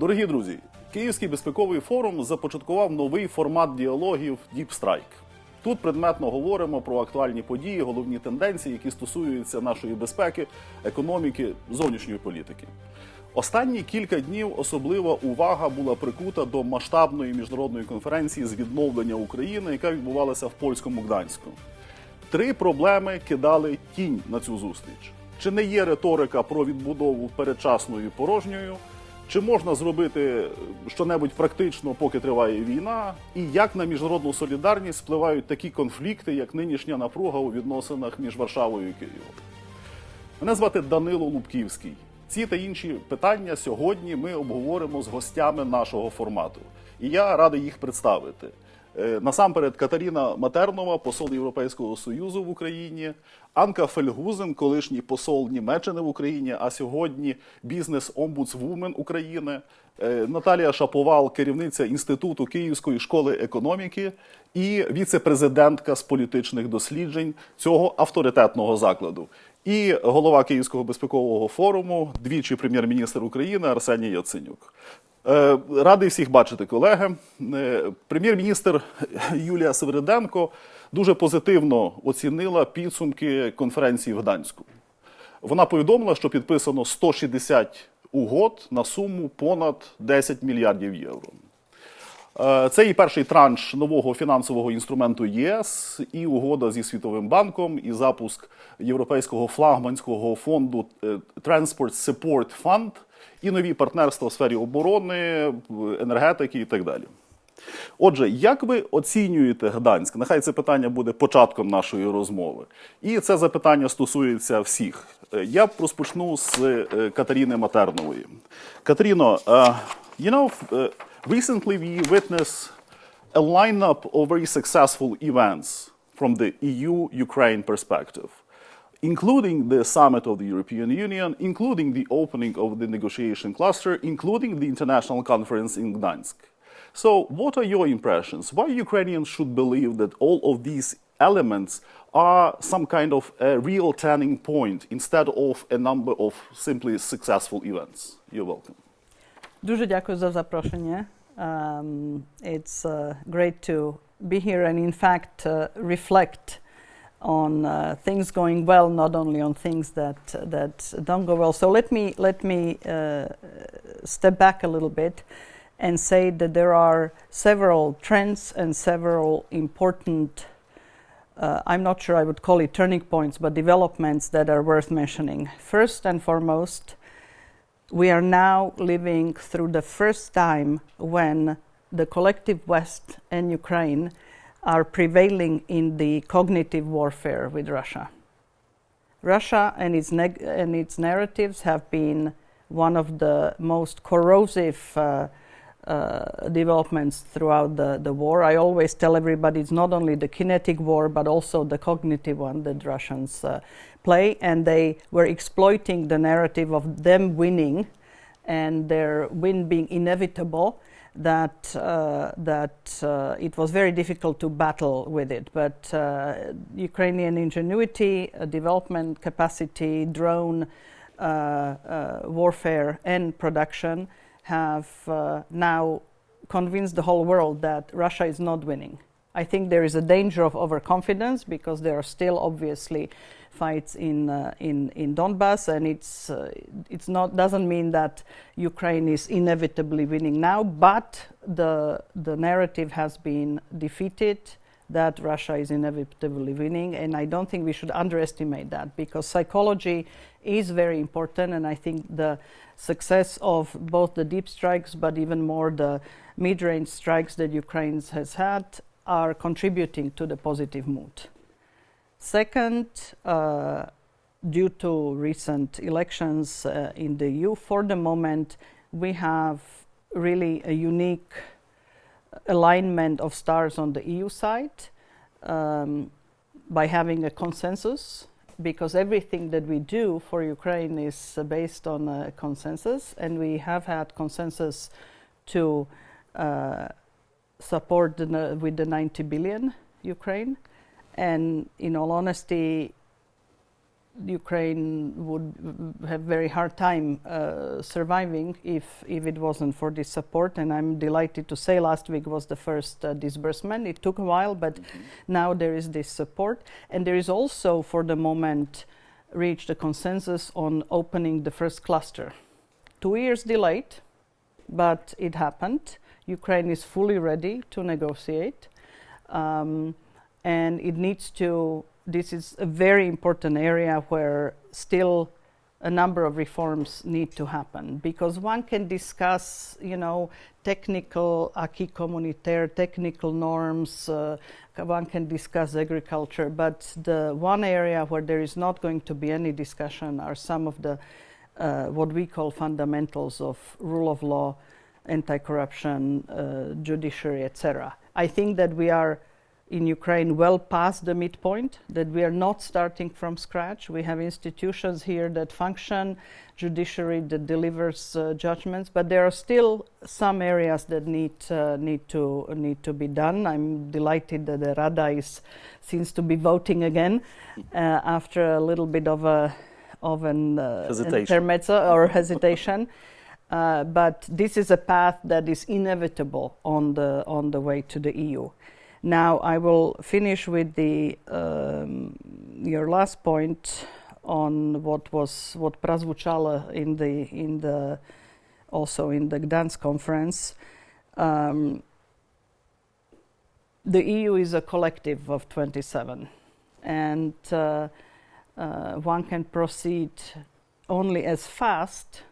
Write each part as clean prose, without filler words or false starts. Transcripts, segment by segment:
Дорогі друзі, Київський безпековий форум започаткував новий формат діалогів Deep Strike. Тут предметно говоримо про актуальні події, головні тенденції, які стосуються нашої безпеки, економіки, зовнішньої політики. Останні кілька днів особлива увага була прикута до масштабної міжнародної конференції з відновлення України, яка відбувалася в польському Гданську. 3 проблеми кидали тінь на цю зустріч. Чи не є риторика про відбудову передчасною і порожньою? Чи можна зробити що-небудь практично, поки триває війна? І як на міжнародну солідарність впливають такі конфлікти, як нинішня напруга у відносинах між Варшавою і Києвом? Мене звати Данило Лубківський. Ці та інші питання сьогодні ми обговоримо з гостями нашого формату. І я радий їх представити. Насамперед, Катерина Матернова, посол Європейського Союзу в Україні, Анка Feldhusen, колишній посол Німеччини в Україні, а сьогодні бізнес-омбудсвумен України, Наталія Шаповал, керівниця Інституту Київської школи економіки і віце-президентка з політичних досліджень цього авторитетного закладу. І голова Київського безпекового форуму, двічі прем'єр-міністр України Арсеній Яценюк. Радий всіх бачити, колеги. Прем'єр-міністр Юлія Свириденко дуже позитивно оцінила підсумки конференції в Гданську. Вона повідомила, що підписано 160 угод на суму понад 10 мільярдів євро. Це і перший транш нового фінансового інструменту ЄС, і угода зі Світовим банком, і запуск європейського флагманського фонду Transport Support Fund, і нові партнерства в сфері оборони, енергетики і так далі. Отже, як ви оцінюєте Гданськ? Нехай це питання буде початком нашої розмови. І це запитання стосується всіх. Я розпочну з Катерини Матернової. Катерино, recently we witnessed a lineup of very successful events from the EU-Ukraine perspective, including the summit of the European Union, including the opening of the negotiation cluster, including the international conference in Gdańsk. So what are your impressions? Why Ukrainians should believe that all of these elements are some kind of a real turning point instead of a number of simply successful events? You're welcome. Дуже дякую за запрошення. It's great to be here and in fact reflect on things going well, not only on things that don't go well. So let me step back a little bit and say that there are several trends and several important, I'm not sure I would call it turning points, but developments that are worth mentioning. First and foremost, we are now living through the first time when the collective West and Ukraine are prevailing in the cognitive warfare with Russia. Russia and its narratives have been one of the most corrosive developments throughout the war. I always tell everybody it's not only the kinetic war, but also the cognitive one that Russians play, and they were exploiting the narrative of them winning and their win being inevitable, that it was very difficult to battle with it. But Ukrainian ingenuity, development capacity, drone warfare and production have now convinced the whole world that Russia is not winning. I think there is a danger of overconfidence because there are still obviously fights in Donbass, and it's not doesn't mean that Ukraine is inevitably winning now, but the narrative has been defeated that Russia is inevitably winning, and I don't think we should underestimate that because psychology is very important, and I think the success of both the deep strikes but even more the mid-range strikes that Ukraine has had are contributing to the positive mood. Second, due to recent elections in the EU, for the moment we have really a unique alignment of stars on the EU side by having a consensus, because everything that we do for Ukraine is based on a consensus, and we have had consensus to support with the 90 billion Ukraine. And in all honesty, Ukraine would have very hard time surviving if it wasn't for this support. And I'm delighted to say last week was the first disbursement. It took a while, but now there is this support. And there is also, for the moment, reached a consensus on opening the first cluster. 2 years delayed, but it happened. Ukraine is fully ready to negotiate. And it needs to, this is a very important area where still a number of reforms need to happen, because one can discuss, technical acquis communautaire, technical norms, one can discuss agriculture, but the one area where there is not going to be any discussion are some of the what we call fundamentals of rule of law, anti-corruption, judiciary, etc. I think that we are in Ukraine well past the midpoint, that we are not starting from scratch. We have institutions here that function, judiciary that delivers judgments, but there are still some areas that need to be done. I'm delighted that the Rada seems to be voting again after a little bit of an intermezzo or hesitation. But this is a path that is inevitable on the way to the EU. Now I will finish with your last point on what prazvučalo also in the Gdańsk conference. The EU is a collective of 27, and one can proceed only as fast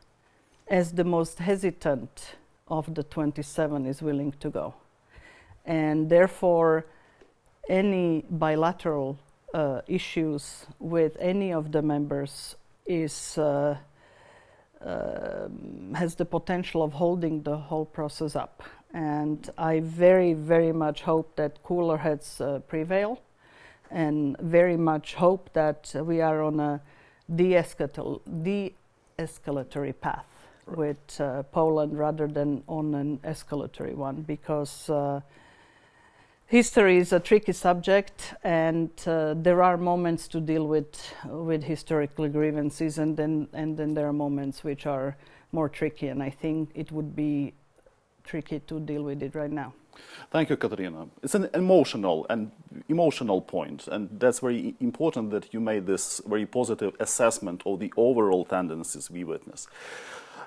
as the most hesitant of the 27 is willing to go. And therefore, any bilateral issues with any of the members has the potential of holding the whole process up. And I very, very much hope that cooler heads prevail, and very much hope that we are on a de-escalatory path with Poland rather than on an escalatory one, because history is a tricky subject, and there are moments to deal with historical grievances, and then there are moments which are more tricky, and I think it would be tricky to deal with it right now. Thank you, Katarina. It's an emotional point, and that's very important that you made this very positive assessment of the overall tendencies we witness.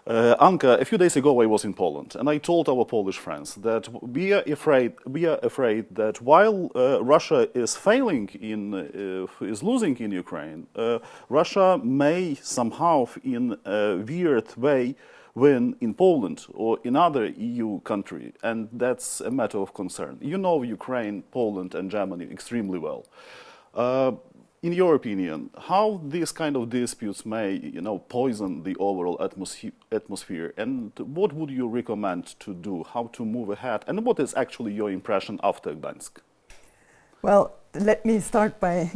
Anka, a few days ago I was in Poland, and I told our Polish friends that we are afraid that while Russia is is losing in Ukraine, Russia may somehow, in a weird way, win in Poland or in other EU country, and that's a matter of concern. You know Ukraine, Poland, and Germany extremely well. In your opinion, how these kind of disputes may, poison the overall atmosphere, and what would you recommend to do, how to move ahead, and what is actually your impression after Gdańsk? Well, let me start by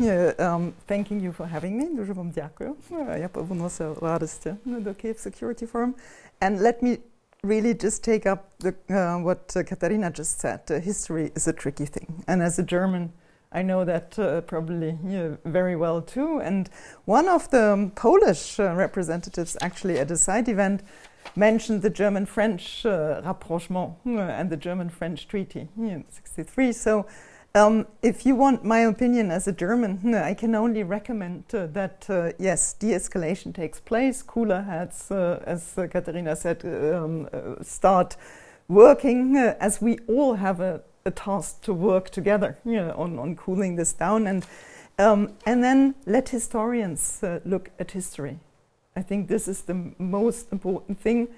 thanking you for having me. Дуже вам дякую. Я повернуся в радості до Kyiv Security Forum. And let me really just take up what Katarina just said. History is a tricky thing. And as a German, I know that probably very well too. And one of the Polish representatives actually at a side event mentioned the German-French rapprochement and the German-French treaty in 1963. So if you want my opinion as a German, I can only recommend that, yes, de-escalation takes place. Cooler heads, as Katarina said, start working as we all have a task to work together on cooling this down, and then let historians look at history. I think this is the most important thing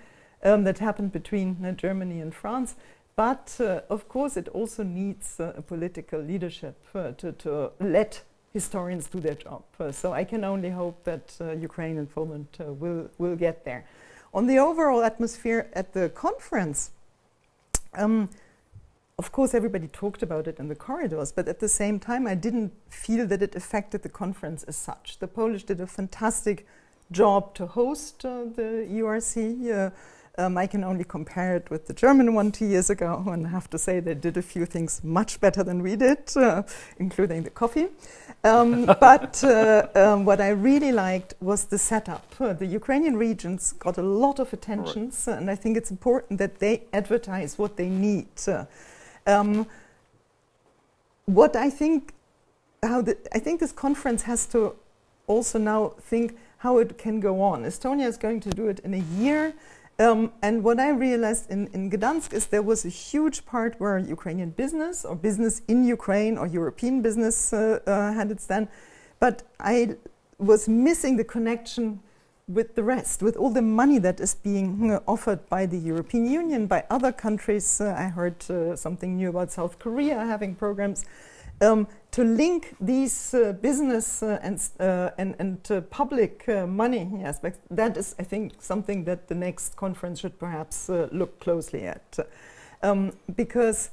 that happened between Germany and France. But of course, it also needs a political leadership to let historians do their job. So I can only hope that Ukraine and Poland will get there. On the overall atmosphere at the conference, of course, everybody talked about it in the corridors, but at the same time, I didn't feel that it affected the conference as such. The Polish did a fantastic job to host the URC. I can only compare it with the German one 2 years ago, and I have to say they did a few things much better than we did, including the coffee. But what I really liked was the setup. The Ukrainian regions got a lot of attention, and I think it's important that they advertise what they need. I think this conference has to also now think how it can go on. Estonia is going to do it in a year. And what I realized in Gdańsk is there was a huge part where Ukrainian business or business in Ukraine or European business had its stand. But I was missing the connection with the rest, with all the money that is being offered by the European Union, by other countries. I heard something new about South Korea having programs. To link these business and public money aspects, that is, I think, something that the next conference should perhaps look closely at. Because,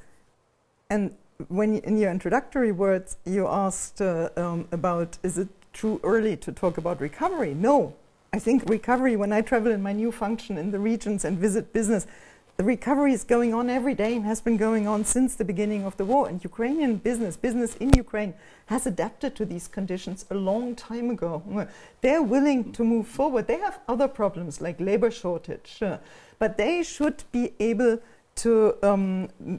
and when in your introductory words you asked about, is it too early to talk about recovery? No, I think recovery, when I travel in my new function in the regions and visit business, the recovery is going on every day and has been going on since the beginning of the war. And Ukrainian business in Ukraine has adapted to these conditions a long time ago. They're willing to move forward. They have other problems like labor shortage, but they should be able to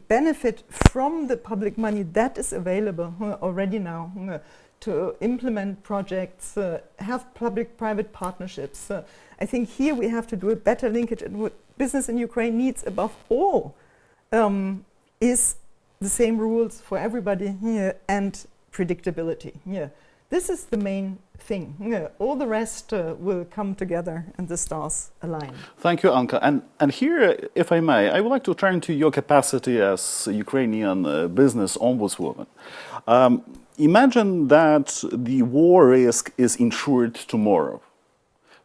benefit from the public money that is available already now to implement projects, have public-private partnerships. I think here we have to do a better linkage. And what business in Ukraine needs above all is the same rules for everybody and predictability. This is the main thing. All the rest will come together and the stars align. Thank you, Anka. And here, if I may, I would like to turn to your capacity as a Ukrainian business ombudswoman. Imagine that the war risk is insured tomorrow.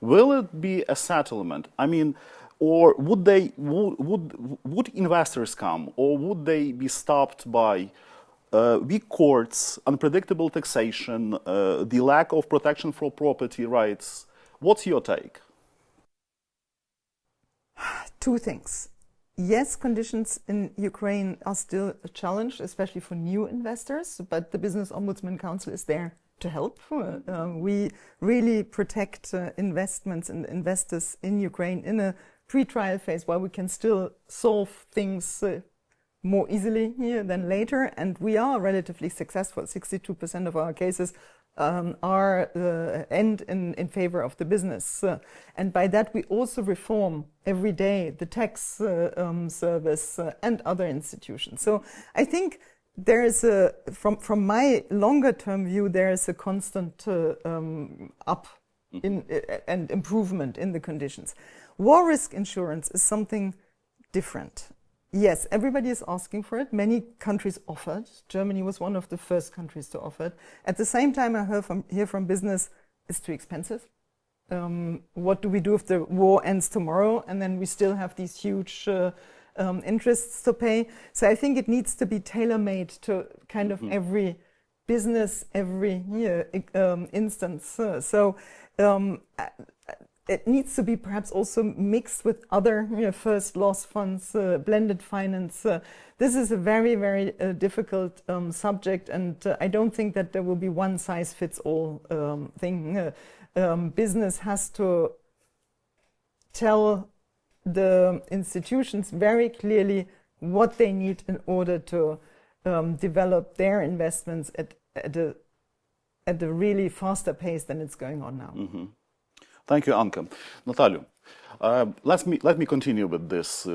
Will it be a settlement? I mean, or would investors come, or would they be stopped by weak courts, unpredictable taxation, the lack of protection for property rights? What's your take? Two things. Yes, conditions in Ukraine are still a challenge, especially for new investors, but the Business Ombudsman Council is there to help. We really protect investments and investors in Ukraine in a pre-trial phase while we can still solve things more easily here than later, and we are relatively successful. 62% of our cases end in favor of the business. And by that we also reform every day the tax service and other institutions. So I think there is from my longer term view, there is a constant up and improvement in the conditions. War risk insurance is something different. Yes, everybody is asking for it. Many countries offered. Germany was one of the first countries to offer it. At the same time, I hear from business, it's too expensive. What do we do if the war ends tomorrow and then we still have these huge interests to pay? So I think it needs to be tailor-made to kind of every business, every instance. It needs to be perhaps also mixed with other first loss funds, blended finance. This is a very, very difficult subject, and I don't think that there will be one size fits all thing. Business has to tell the institutions very clearly what they need in order to develop their investments at a really faster pace than it's going on now. Mm-hmm. Thank you, Anka. Natalio, let me continue with this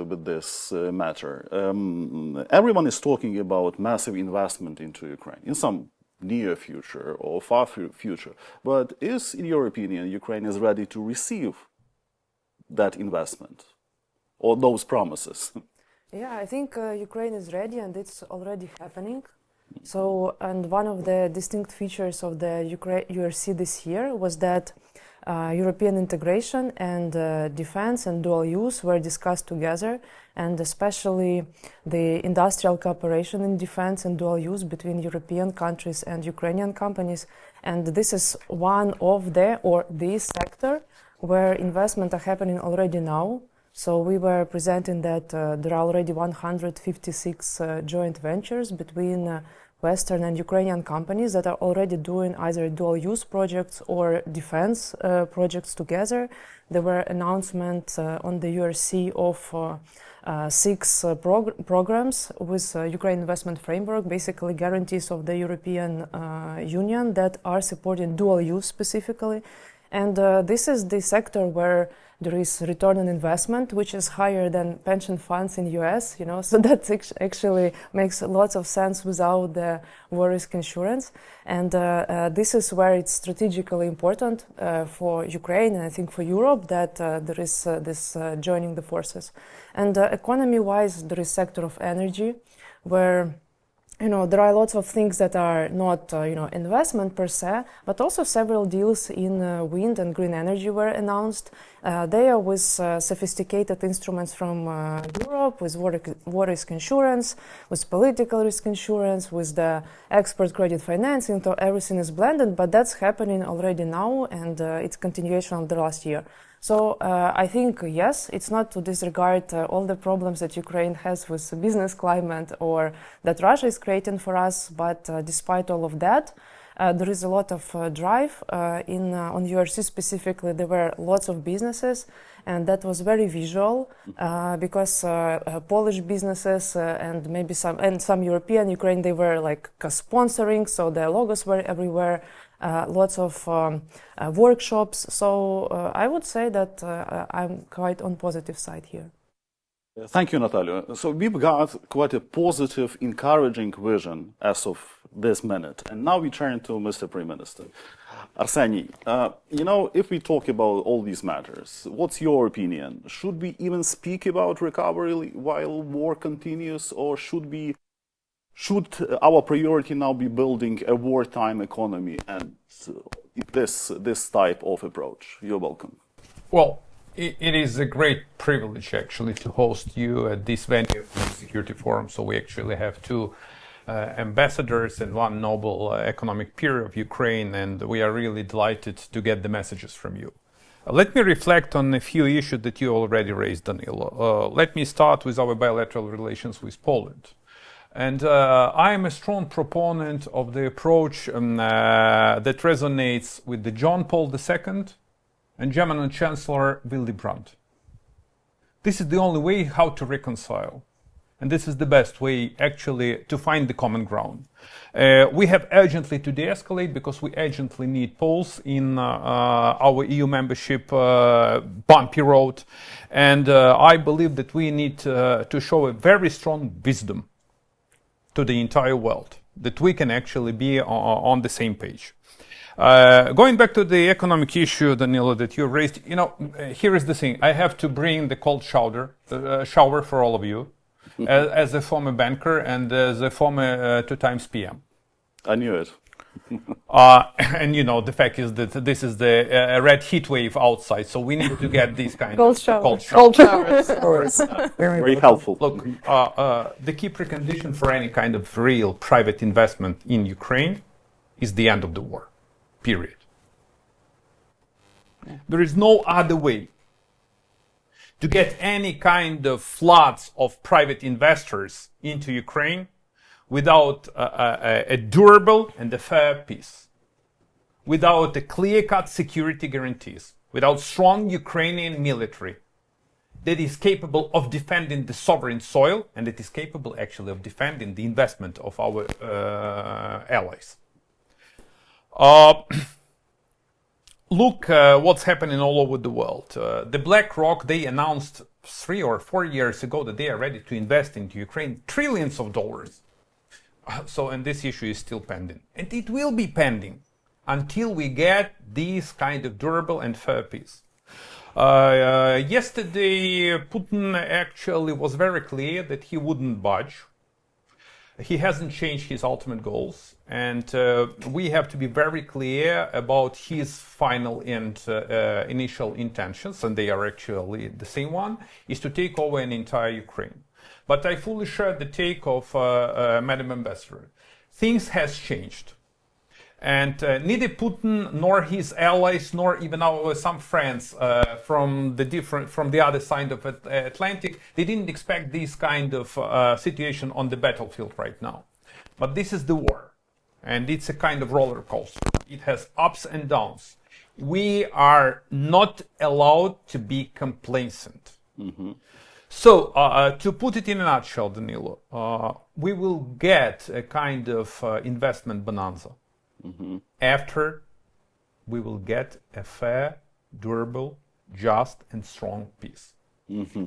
matter. Everyone is talking about massive investment into Ukraine in some near future or far future. But is, in your opinion, Ukraine is ready to receive that investment or those promises? Yeah, I think Ukraine is ready, and it's already happening. So, and one of the distinct features of the URC this year was that European integration and defense and dual use were discussed together, and especially the industrial cooperation in defense and dual use between European countries and Ukrainian companies. And this is one of the sector where investment are happening already now. So we were presenting that there are already 156 joint ventures between Western and Ukrainian companies that are already doing either dual-use projects or defense projects together. There were announcements on the URC of 6 programs with Ukraine Investment Framework, basically guarantees of the European Union that are supporting dual-use specifically. And this is the sector where there is return on investment, which is higher than pension funds in US, you know, so that actually makes lots of sense without the war risk insurance. And this is where it's strategically important for Ukraine and I think for Europe that there is this joining the forces. And economy-wise, there is sector of energy where there are lots of things that are not, investment per se, but also several deals in wind and green energy were announced. They are with sophisticated instruments from Europe, with war risk insurance, with political risk insurance, with the export credit financing, so everything is blended, but that's happening already now, and it's continuation of the last year. So I think, yes, it's not to disregard all the problems that Ukraine has with the business climate or that Russia is creating for us, but despite all of that, there is a lot of drive on URC specifically. There were lots of businesses, and that was very visual because Polish businesses and maybe some European, Ukraine, they were like sponsoring, so their logos were everywhere. Lots of workshops. So I would say that I'm quite on positive side here. Thank you, Natalia. So we've got quite a positive, encouraging vision as of this minute. And now we turn to Mr. Prime Minister. Arseniy, if we talk about all these matters, what's your opinion? Should we even speak about recovery while war continues, or should our priority now be building a wartime economy and this type of approach? You're welcome. Well, it is a great privilege actually to host you at this venue of the Security Forum. So we actually have 2 ambassadors and 1 Nobel economic peer of Ukraine, and we are really delighted to get the messages from you. Let me reflect on a few issues that you already raised, Danylo. Let me start with our bilateral relations with Poland. And I am a strong proponent of the approach that resonates with the John Paul II and German Chancellor Willy Brandt. This is the only way how to reconcile. And this is the best way actually to find the common ground. We have urgently to de-escalate because we urgently need Poles in our EU membership bumpy road. And I believe that we need to show a very strong wisdom to the entire world, that we can actually be on the same page. Going back to the economic issue, Danylo, that you raised, here is the thing. I have to bring the cold shower for all of you, as a former banker and as a former 2 times PM. I knew it. And the fact is that this is the red heat wave outside, so we need to get these kind cold of showers. cold showers. Of course. Very helpful. Look, the key precondition for any kind of real private investment in Ukraine is the end of the war, period. Yeah. There is no other way to get any kind of floods of private investors into Ukraine without a durable and a fair peace, without a clear-cut security guarantees, without strong Ukrainian military that is capable of defending the sovereign soil and that is capable actually of defending the investment of our allies. Look what's happening all over the world. The BlackRock, they announced 3 or 4 years ago that they are ready to invest into Ukraine trillions of dollars. And this issue is still pending. And it will be pending until we get this kind of durable and fair peace. Yesterday, Putin actually was very clear that he wouldn't budge. He hasn't changed his ultimate goals. And we have to be very clear about his final and initial intentions, and they are actually the same one, is to take over an entire Ukraine. But I fully share the take of Madam Ambassador. Things has changed. And neither Putin nor his allies, nor even some friends from the other side of Atlantic, they didn't expect this kind of situation on the battlefield right now. But this is the war, and it's a kind of roller coaster. It has ups and downs. We are not allowed to be complacent. Mm-hmm. So, to put it in a nutshell, Danylo, we will get a kind of investment bonanza. Mm-hmm. After we will get a fair, durable, just and strong peace. Mm-hmm.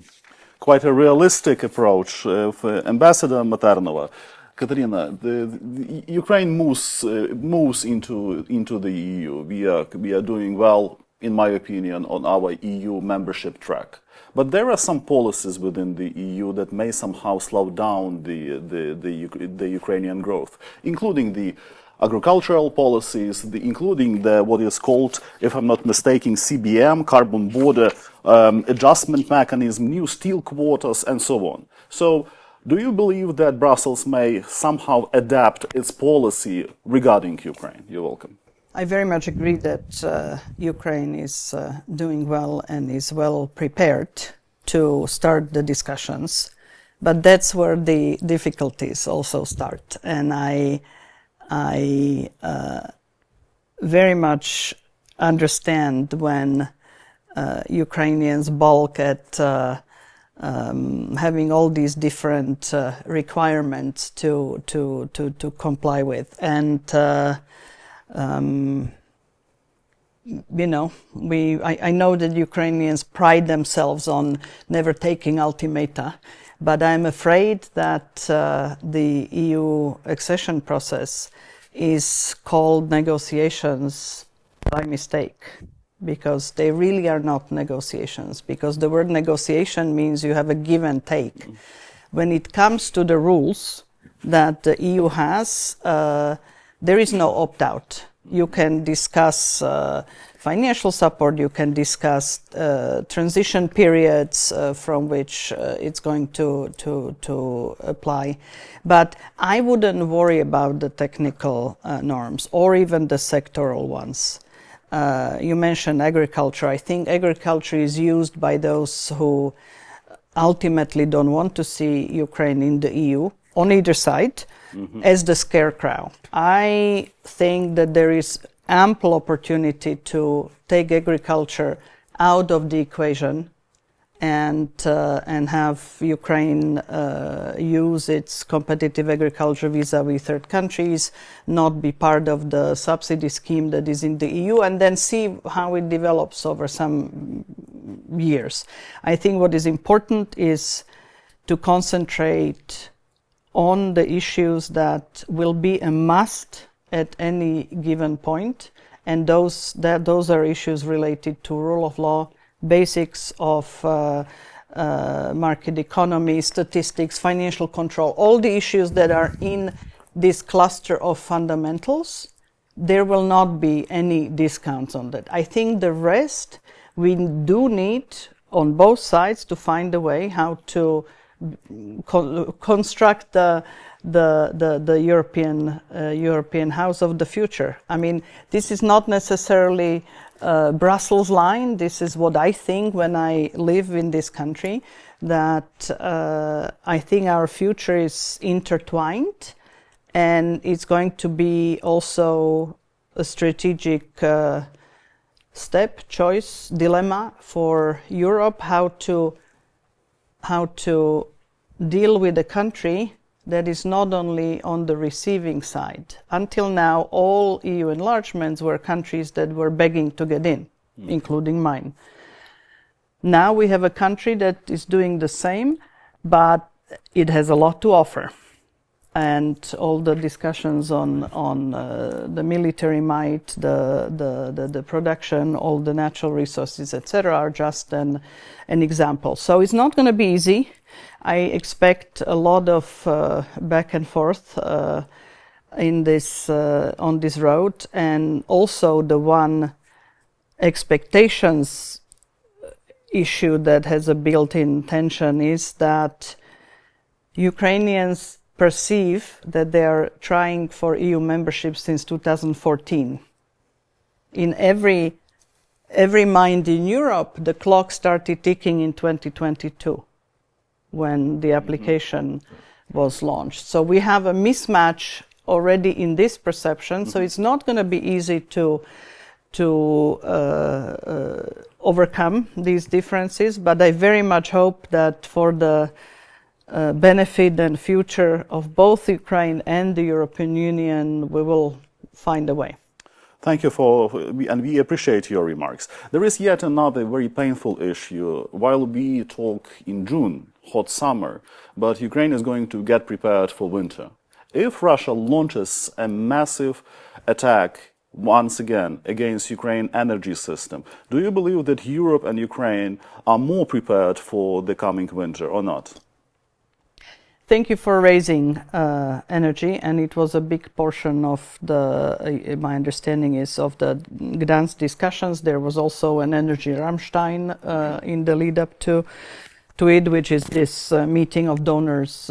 Quite a realistic approach. Ambassador Maternová, Katarina, the Ukraine moves into the EU. We are doing well, in my opinion, on our EU membership track. But there are some policies within the EU that may somehow slow down the Ukrainian growth, including the agricultural policies, including what is called, if I'm not mistaken, CBM, carbon border adjustment mechanism, new steel quotas, and so on. So, do you believe that Brussels may somehow adapt its policy regarding Ukraine? You're welcome. I very much agree that Ukraine is doing well and is well prepared to start the discussions, but that's where the difficulties also start. And I very much understand when Ukrainians balk at having all these different requirements to comply with, and you know, I know that Ukrainians pride themselves on never taking ultimata, but I'm afraid that the EU accession process is called negotiations by mistake, because they really are not negotiations, because the word negotiation means you have a give and take. When it comes to the rules that the EU has, there is no opt-out. You can discuss financial support, you can discuss transition periods from which it's going to apply. But I wouldn't worry about the technical norms or even the sectoral ones. You mentioned agriculture. I think agriculture is used by those who ultimately don't want to see Ukraine in the EU, on either side, as the scarecrow. I think that there is ample opportunity to take agriculture out of the equation and have Ukraine use its competitive agriculture vis-à-vis third countries, not be part of the subsidy scheme that is in the EU, and then see how it develops over some years. I think what is important is to concentrate on the issues that will be a must at any given point, and those are issues related to rule of law, basics of market economy, statistics, financial control, all the issues that are in this cluster of fundamentals. There will not be any discounts on that. I think the rest, we do need on both sides to find a way how to construct the European house of the future. I mean, this is not necessarily Brussels line. This is what I think when I live in this country, that I think our future is intertwined, and it's going to be also a strategic step, choice, dilemma for Europe, how to deal with a country that is not only on the receiving side. Until now, all EU enlargements were countries that were begging to get in, including mine. Now we have a country that is doing the same, but it has a lot to offer. And all the discussions on the military might, the production, all the natural resources, etc., are just an example. So it's not going to be easy. I expect a lot of back and forth in this on this road, and also the one expectations issue that has a built-in tension is that Ukrainians perceive that they are trying for EU membership since 2014. In every mind in Europe, the clock started ticking in 2022 when the application was launched. So we have a mismatch already in this perception. So it's not going to be easy to overcome these differences, but I very much hope that for the benefit and future of both Ukraine and the European Union, we will find a way. Thank you and we appreciate your remarks. There is yet another very painful issue. While we talk in June, hot summer, but Ukraine is going to get prepared for winter. If Russia launches a massive attack once again against Ukraine's energy system, do you believe that Europe and Ukraine are more prepared for the coming winter or not? Thank you for raising energy, and it was a big portion of my understanding is of the Gdańsk discussions. There was also an energy Rammstein in the lead up to it, which is this meeting of donors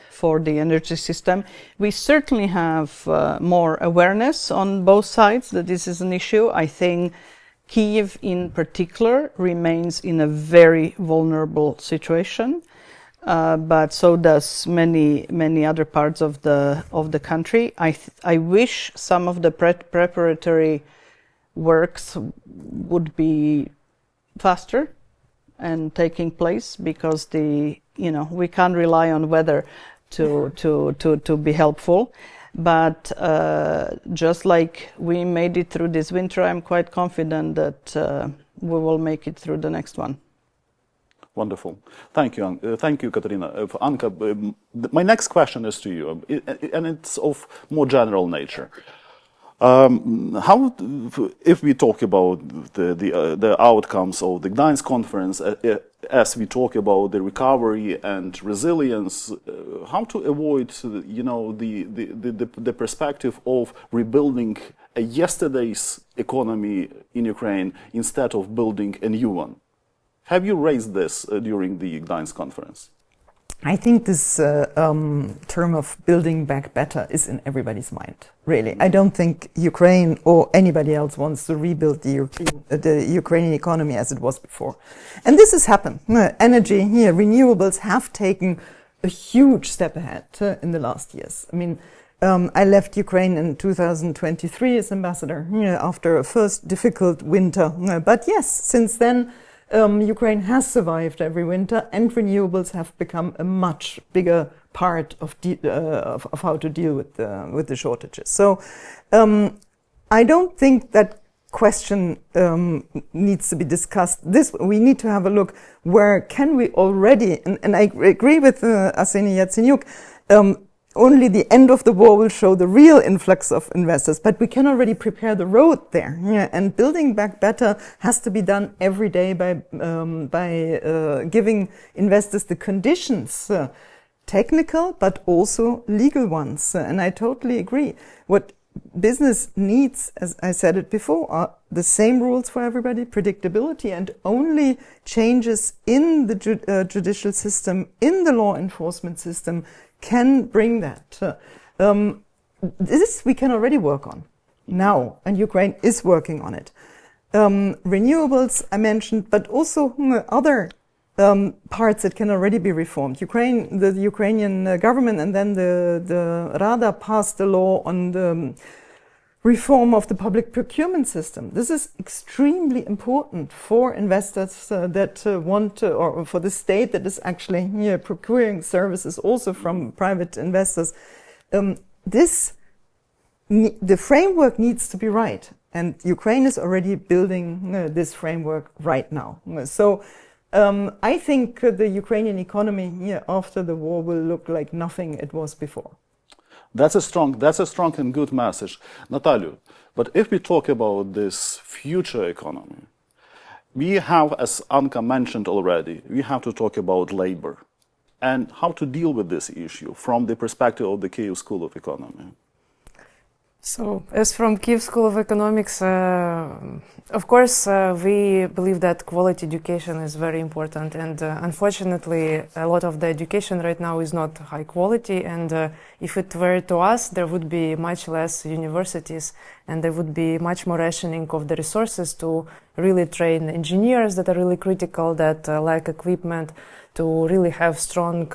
for the energy system. We certainly have more awareness on both sides that this is an issue. I think Kyiv in particular remains in a very vulnerable situation. But so does many other parts of the country. I wish some of the preparatory works would be faster and taking place, because we can't rely on weather to be helpful. But just like we made it through this winter, I'm quite confident that we will make it through the next one. Wonderful. Thank you, Katarina. Anka, my next question is to you, and it's of more general nature. How, if we talk about the outcomes of the Gdańsk conference, as we talk about the recovery and resilience, how to avoid, the perspective of rebuilding yesterday's economy in Ukraine instead of building a new one? Have you raised this during the Gdańsk conference? I think this term of building back better is in everybody's mind, really. I don't think Ukraine or anybody else wants to rebuild the Ukrainian economy as it was before. And this has happened. Energy, renewables have taken a huge step ahead in the last years. I mean, I left Ukraine in 2023 as ambassador after a first difficult winter. But yes, since then, Ukraine has survived every winter, and renewables have become a much bigger part of how to deal with the shortages. So I don't think that question needs to be discussed. We need to have a look where can we already, and I agree with Arseniy Yatsenyuk, only the end of the war will show the real influx of investors, but we can already prepare the road there. And building back better has to be done every day by giving investors the conditions, technical but also legal ones. And I totally agree. What business needs, as I said it before, are the same rules for everybody, predictability, and only changes in the judicial system, in the law enforcement system, can bring that. This we can already work on now, and Ukraine is working on it. Renewables, I mentioned, but also other parts that can already be reformed. The Ukrainian government and then the Rada passed a law on the reform of the public procurement system. This is extremely important for investors that want or for the state that is actually procuring services also from private investors. The framework needs to be right, and Ukraine is already building this framework right now. So I think the Ukrainian economy after the war will look like nothing it was before. That's a strong and good message, Natalia. But if we talk about this future economy, we have, as Anka mentioned already, we have to talk about labor and how to deal with this issue from the perspective of the Kyiv School of Economy. So, as from Kyiv School of Economics, of course, we believe that quality education is very important, and unfortunately, a lot of the education right now is not high quality. And if it were to us, there would be much less universities, and there would be much more rationing of the resources to really train engineers that are really critical, that lack equipment, to really have strong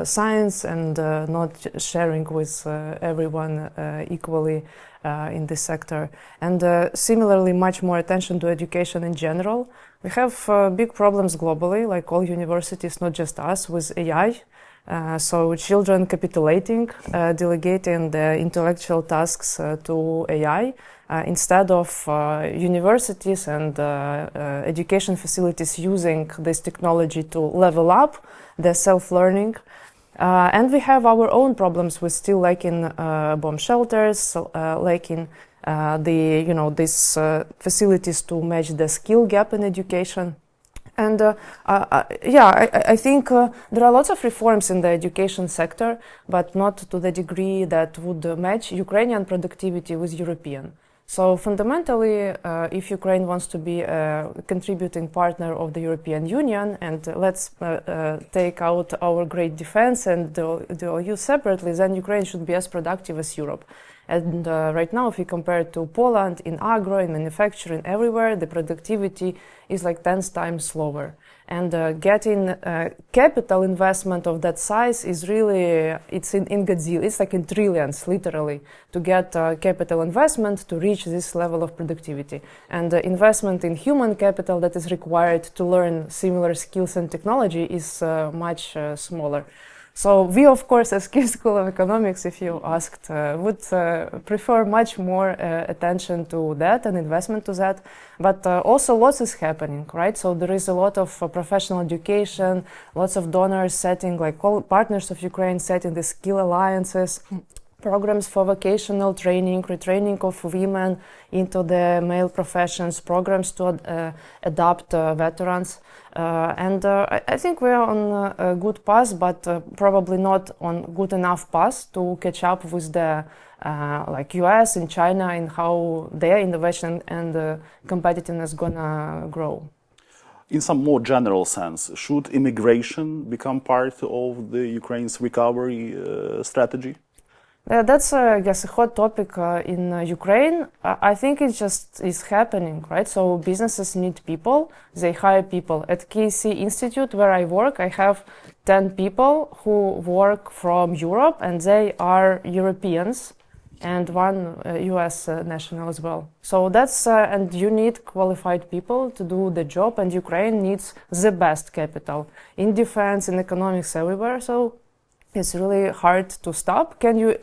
science and not sharing with everyone equally in this sector. And similarly, much more attention to education in general. We have big problems globally, like all universities, not just us, with AI. So children capitulating, delegating the intellectual tasks to AI. Instead of universities and education facilities using this technology to level up their self-learning. And we have our own problems with still lacking bomb shelters, lacking these facilities to match the skill gap in education. And I think there are lots of reforms in the education sector, but not to the degree that would match Ukrainian productivity with European. So fundamentally, if Ukraine wants to be a contributing partner of the European Union, and let's take out our great defense and the EU separately, then Ukraine should be as productive as Europe. And right now, if we compare it to Poland, in agro, in manufacturing, everywhere, the productivity is like 10 times slower. And getting capital investment of that size is really, it's in Godzilla, it's like in trillions, literally, to get capital investment to reach this level of productivity. And investment in human capital that is required to learn similar skills and technology is much smaller. So we, of course, as Kyiv School of Economics, if you asked, would prefer much more attention to that and investment to that. But also lots is happening, right? So there is a lot of professional education, lots of donors setting, like all partners of Ukraine setting the skill alliances, programs for vocational training, retraining of women into the male professions, programs to adopt veterans. I think we are on a good path, but probably not on good enough path to catch up with the like US and China in how their innovation and competitiveness gonna grow. In some more general sense, should immigration become part of the Ukraine's recovery strategy? That's, I guess, a hot topic in Ukraine. I think it just is happening, right? So businesses need people, they hire people. At KSF Institute, where I work, I have 10 people who work from Europe, and they are Europeans, and one US national as well. So that's, and you need qualified people to do the job, and Ukraine needs the best capital in defense, in economics, everywhere. So it's really hard to stop. Can you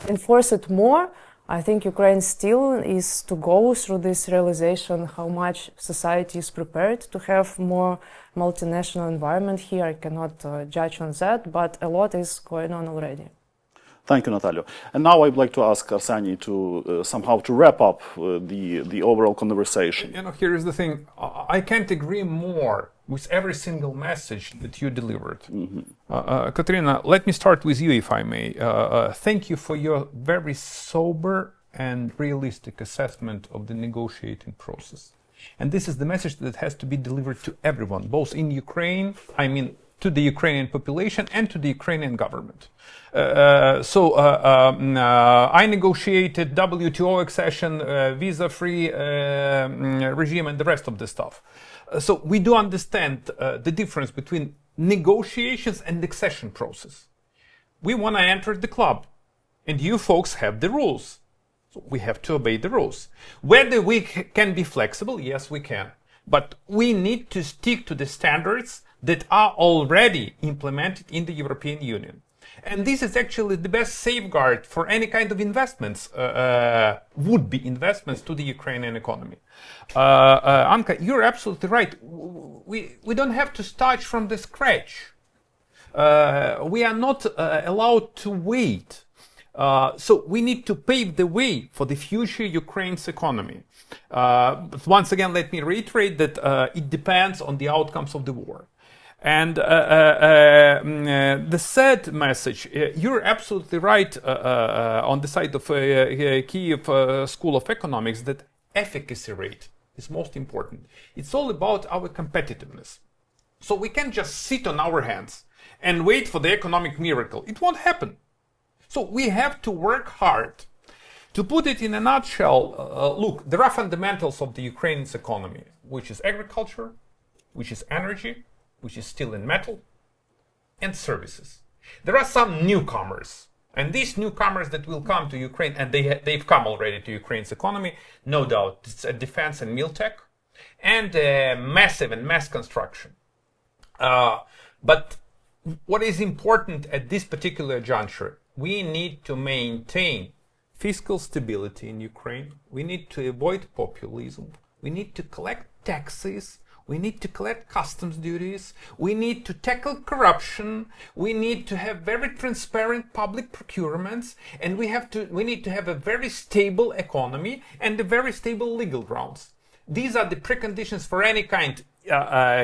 enforce it more? I think Ukraine still is to go through this realization how much society is prepared to have more multinational environment here. I cannot judge on that, but a lot is going on already. Thank you, Natalia. And now I'd like to ask Arseniy to somehow to wrap up the overall conversation. You know, here is the thing. I can't agree more with every single message that you delivered. Katarina, let me start with you, if I may. Thank you for your very sober and realistic assessment of the negotiating process. And this is the message that has to be delivered to everyone, both in Ukraine, I mean, to the Ukrainian population and to the Ukrainian government. I negotiated WTO accession, visa-free regime, and the rest of the stuff. So we do understand the difference between negotiations and accession process. We want to enter the club, and you folks have the rules. So we have to obey the rules. Whether we can be flexible, yes, we can. But we need to stick to the standards that are already implemented in the European Union. And this is actually the best safeguard for any kind of investments, would-be investments to the Ukrainian economy. Anka, you're absolutely right. We don't have to start from the scratch. We are not allowed to wait. So we need to pave the way for the future Ukraine's economy. But once again, let me reiterate that it depends on the outcomes of the war. And the third message, you're absolutely right on the side of Kyiv School of Economics that efficacy rate is most important. It's all about our competitiveness. So we can't just sit on our hands and wait for the economic miracle. It won't happen. So we have to work hard. To put it in a nutshell, look, there are fundamentals of the Ukraine's economy, which is agriculture, which is energy, which is steel and metal, and services. There are some newcomers, and these newcomers that will come to Ukraine, and they've come already to Ukraine's economy, no doubt, it's defense and mil tech, and massive and mass construction. But what is important at this particular juncture, we need to maintain fiscal stability in Ukraine, we need to avoid populism, we need to collect taxes, we need to collect customs duties, we need to tackle corruption, we need to have very transparent public procurements, and we need to have a very stable economy and a very stable legal grounds. These are the preconditions for any kind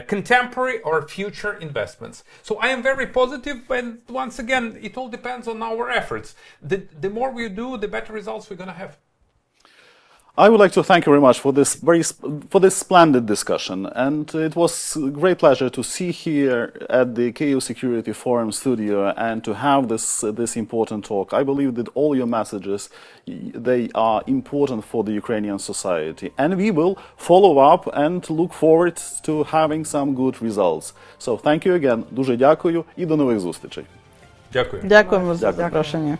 contemporary or future investments. So I am very positive, and once again, it all depends on our efforts. The more we do, the better results we're going to have. I would like to thank you very much for this splendid discussion, and it was a great pleasure to see here at the Kyiv Security Forum studio and to have this important talk. I believe that all your messages, they are important for the Ukrainian society, and we will follow up and look forward to having some good results. So thank you again. Дуже дякую і до нових зустрічей. Дякую. Дякуємо за запрошення.